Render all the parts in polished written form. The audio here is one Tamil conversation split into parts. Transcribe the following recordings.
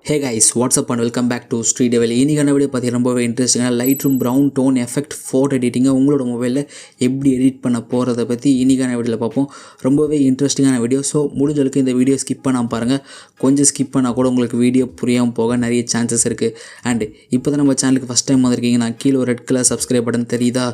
Hey guys, what's up and welcome back to Sri Divil. இன்னைக்கான வீடியோ பார்த்தீங்கன்னா ரொம்பவே இன்ட்ரெஸ்டிங்காக Lightroom Brown Tone Effect photo எடிட்டிங்கை உங்களோட மொபைலில் எப்படி எடிட் பண்ண போகிறத பற்றி இன்னைக்கான வீடியோவில் பார்ப்போம். ரொம்பவே இன்ட்ரெஸ்டிங்கான வீடியோ. ஸோ முடிஞ்ச அளவுக்கு இந்த வீடியோ ஸ்கிப் பண்ணாமல் பாருங்கள். கொஞ்சம் ஸ்கிப் பண்ணால் கூட உங்களுக்கு வீடியோ புரியாமல் போக நிறைய சான்சஸ் இருக்குது. அண்ட் இப்போ தான் நம்ம சேனலுக்கு ஃபஸ்ட் டைம் வந்திருக்கீங்கன்னா கீழே ஒரு ரெட் கலர் சப்ஸ்கிரைப் பட்டன் தெரியுதா,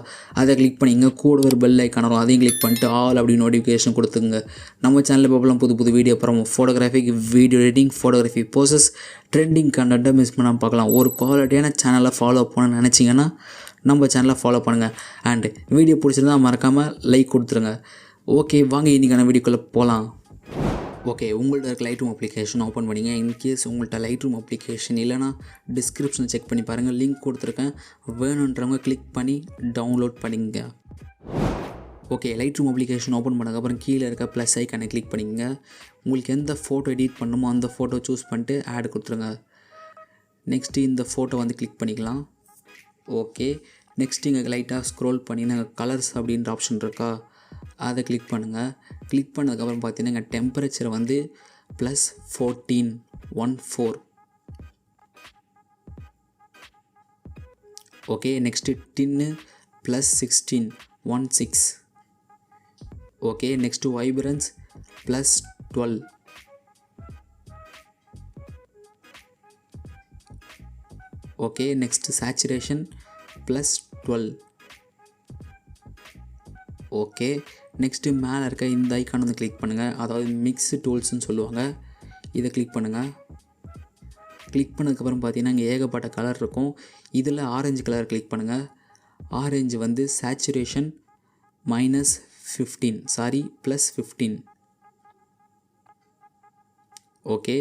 அதை கிளிக் பண்ணிங்க. கூட ஒரு பெல் ஐக்கான வரும், அதையும் கிளிக் பண்ணிட்டு ஆல் அப்படி நோட்டிஃபிகேஷன் கொடுத்துங்க. நம்ம சேனலில் பார்க்கலாம் புது வீடியோ அப்புறம் photographic, video editing, photography poses, trending கண்டென்ட்டை மிஸ் பண்ணாமல் பார்க்கலாம். ஒரு குவாலிட்டியான சேனலை ஃபாலோ பண்ணணும்னு நினச்சிங்கன்னா நம்ம சேனலை ஃபாலோ பண்ணுங்கள். அண்டு வீடியோ பிடிச்சிருந்தா மறக்காமல் லைக் கொடுத்துருங்க. ஓகே, வாங்க இன்றைக்கான வீடியோக்குள்ளே போகலாம். ஓகே, உங்கள்ட்ட இருக்க Lightroom அப்ளிகேஷன் ஓப்பன் பண்ணிங்க. இன்கேஸ் உங்கள்கிட்ட Lightroom அப்ளிகேஷன் இல்லைனா டிஸ்கிரிப்ஷனை செக் பண்ணி பாருங்கள், லிங்க் கொடுத்துருக்கேன். வேணுன்றவங்க கிளிக் பண்ணி டவுன்லோட் பண்ணிங்க. ஓகே, Lightroom அப்ளிகேஷன் ஓப்பன் பண்ணதுக்கப்புறம் கீழே இருக்க ப்ளஸ் ஐக்கானை கிளிக் பண்ணிங்க. உங்களுக்கு எந்த ஃபோட்டோ எடிட் பண்ணணுமோ அந்த ஃபோட்டோ சூஸ் பண்ணிட்டு ஆட் கொடுத்துருங்க. நெக்ஸ்ட்டு இந்த ஃபோட்டோ வந்து கிளிக் பண்ணிக்கலாம். ஓகே, நெக்ஸ்ட்டு இங்கே லைட்டாக ஸ்க்ரோல் பண்ணி நாங்கள் கலர்ஸ் அப்படின்ற ஆப்ஷன் இருக்கா, அதை கிளிக் பண்ணுங்கள். கிளிக் பண்ணதுக்கப்புறம் பார்த்தீங்கன்னா இங்கே டெம்பரேச்சர் வந்து +14. ஓகே, நெக்ஸ்ட்டு டின்னு +16. Okay, next vibrance +12. Okay, next saturation +12. Okay, next மேலே இருக்க இந்த ஐக்கான் வந்து கிளிக் பண்ணுங்கள். அதாவது மிக்ஸ் டூல்ஸ்னு சொல்லுவாங்க, இதை கிளிக் பண்ணுங்கள். கிளிக் பண்ணதுக்கப்புறம் பார்த்தீங்கன்னா இங்கே ஏகப்பட்ட கலர் இருக்கும். இதில் ஆரஞ்சு கலர் கிளிக் பண்ணுங்கள். ஆரஞ்சு வந்து saturation +15. Okay,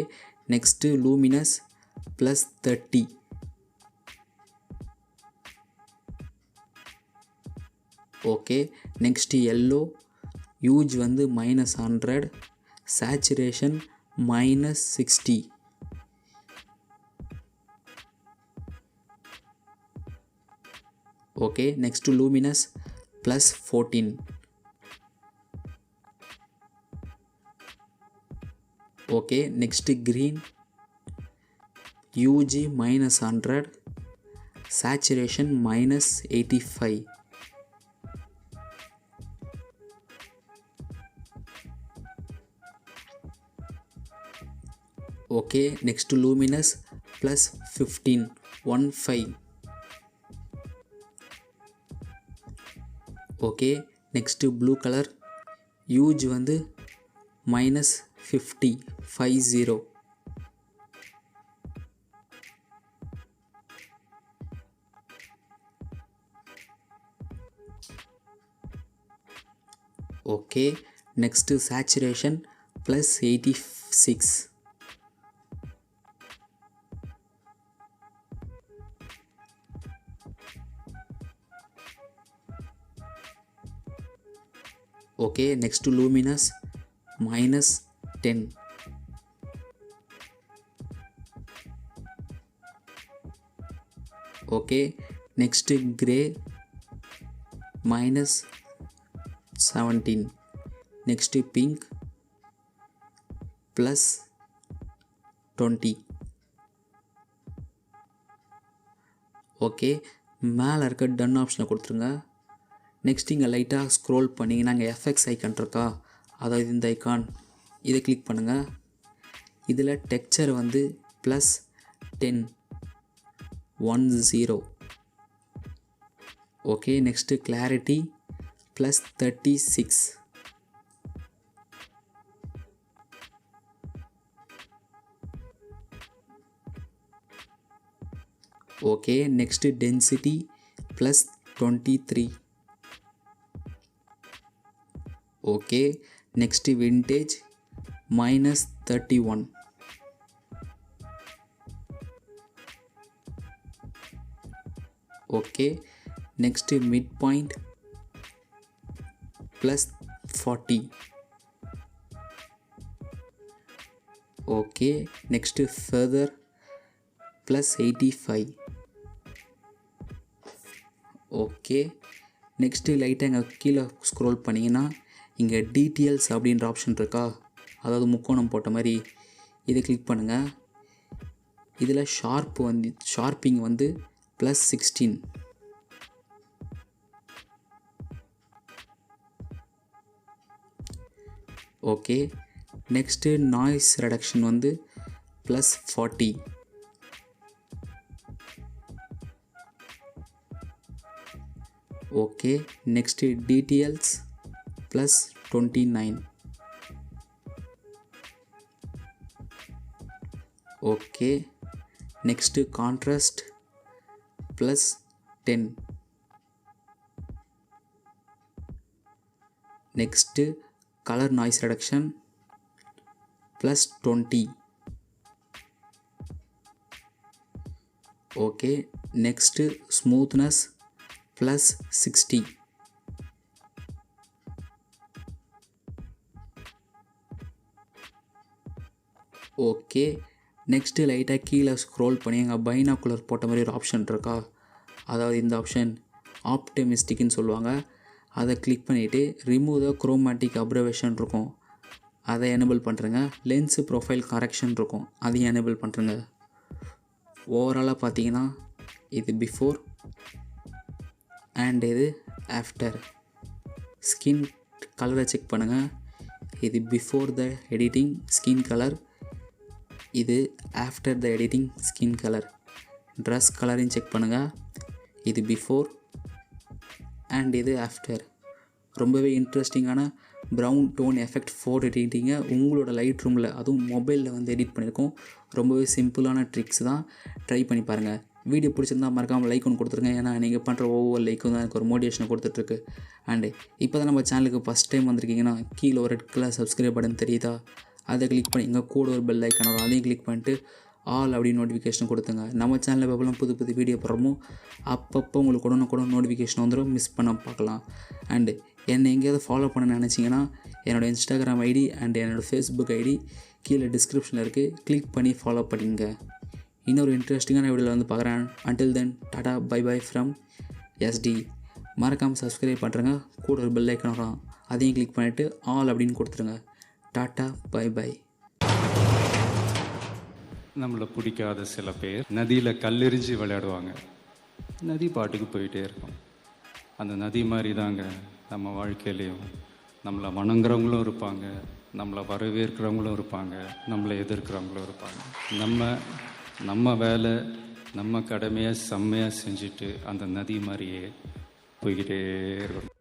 next luminous +30. Okay, next yellow use வந்து -100, saturation -60. Okay, next luminous +14. Okay, next green UG -100, saturation -85. Okay, next luminous +15. Okay, next blue colour use வந்து -50. Okay, next saturation +86. Okay, next luminous -10. Okay, next grey -17. Next pink +20. Okay, மேலே இருக்க டன் ஆப்ஷனை கொடுத்துருங்க. நெக்ஸ்ட் இங்கே லைட்டாக ஸ்க்ரோல் பண்ணிங்கன்னா இங்கே எஃப்எக்ஸ் ஐக்கான் இருக்கா, அதாவது இந்த ஐக்கான், இதை கிளிக் பண்ணுங்கள். இதில் டெக்ஸ்சர் வந்து +10. Okay, next clarity +36. Okay, next density +23. Okay, next vintage -31. Okay, next mid point +40. Okay, next further +85. Okay, next லைட்டாக இங்கே கீழே ஸ்க்ரோல் பண்ணிங்கன்னா இங்கே டீட்டெயில்ஸ் அப்படின்ற ஆப்ஷன் இருக்கா, அதாவது முக்கோணம் போட்ட மாதிரி, இதை கிளிக் பண்ணுங்கள். இதில் ஷார்ப்பிங் வந்து +16. ஓகே. நெக்ஸ்ட்டு நாய்ஸ் ரெடக்ஷன் வந்து +40. Okay. Next details +29. Okay. Next contrast +10. Next colour noise reduction +20. Okay. Next smoothness +60. Okay. Next லைட்டாக கீழே ஸ்க்ரோல் பண்ணி அங்கே பைனாக்குலர் போட்ட மாதிரி ஒரு ஆப்ஷன் இருக்கா, அதாவது இந்த ஆப்ஷன் ஆப்டிமிஸ்டிக்னு சொல்லுவாங்க. அதை கிளிக் பண்ணிவிட்டு ரிமூவ் த குரோமேட்டிக் அப்ரவேஷன் இருக்கும், அதை எனேபிள் பண்ணுறேங்க. லென்ஸு ப்ரொஃபைல் கரெக்ஷன் இருக்கும், அதையும் எனேபிள் பண்ணுறேங்க. ஓவராலாக பார்த்தீங்கன்னா இது பிஃபோர் அண்ட் இது ஆஃப்டர். ஸ்கின் கலரை செக் பண்ணுங்கள். இது before the editing skin colour, இது after the editing skin colour. Dress கலரையும் செக் பண்ணுங்கள். இது பிஃபோர் அண்ட் இது ஆஃப்டர். ரொம்பவே இன்ட்ரெஸ்டிங்கான ப்ரௌன் டோன் எஃபெக்ட் 4 எடிட்டிங்கை உங்களோட லைட் ரூமில், அதுவும் மொபைலில் வந்து எடிட் பண்ணியிருக்கோம். ரொம்பவே சிம்பிளான ட்ரிக்ஸ் தான், ட்ரை பண்ணி பாருங்கள். வீடியோ பிடிச்சிருந்தா மறக்காமல் லைக் ஒன்று கொடுத்துருங்க, ஏன்னா நீங்கள் பண்ணுற ஒவ்வொரு லைக்கும் தான் எனக்கு ஒரு மோட்டிவேஷனை கொடுத்துட்ருக்கு. அண்டு இப்போ தான் நம்ம சேனலுக்கு ஃபஸ்ட் டைம் வந்திருக்கீங்கன்னா கீழே ஒரு ரெட் கலர் சப்ஸ்கிரைப் பட்டன் தெரியுதா, அதை கிளிக் பண்ணி இங்கே கூட ஒரு பெல் ஐக்கான வரும், அதையும் கிளிக் பண்ணிட்டு ஆல் அப்படின்னு நோட்டிஃபிகேஷன் கொடுத்துங்க. நம்ம சேனலில் எப்போலாம் புது வீடியோ போடுறோமோ அப்பப்போ உங்களுக்கு கூட நோட்டிஃபிகேஷன் வந்துடும், மிஸ் பண்ண பார்க்கலாம். அண்டு என்னை எங்கேயாவது ஃபாலோ பண்ண நினச்சிங்கன்னா என்னோடய இன்ஸ்டாகிராம் ஐடி அண்ட் என்னோடய ஃபேஸ்புக் ஐடி கீழே டிஸ்கிரிப்ஷனில் இருக்குது, கிளிக் பண்ணி ஃபாலோ பண்ணிங்க. இன்னொரு இன்ட்ரெஸ்டிங்கான வீடியோவில் வந்து பார்க்குறேன். Until then tata bye bye from SD. மறக்காமல் சப்ஸ்கிரைப் பண்ணுறேங்க, கூட ஒரு பெல் ஐக்கான வரும், அதையும் கிளிக் பண்ணிவிட்டு ஆல் அப்படின்னு கொடுத்துருங்க. Tata bye bye. நம்மளை பிடிக்காத சில பேர் நதியில் கல்லெறிஞ்சு விளையாடுவாங்க. நதி பாட்டுக்கு போயிட்டே இருக்கும். அந்த நதி மாதிரி தாங்க நம்ம வாழ்க்கையிலையும் நம்மளை வணங்குறவங்களும் இருப்பாங்க, நம்மளை வரவேற்கிறவங்களும் இருப்பாங்க, நம்மளை எதிர்க்கிறவங்களும் இருப்பாங்க. நம்ம வேலை நம்ம கடமையை செம்மையாக செஞ்சுட்டு அந்த நதி மாதிரியே போய்கிட்டே இருக்கணும்.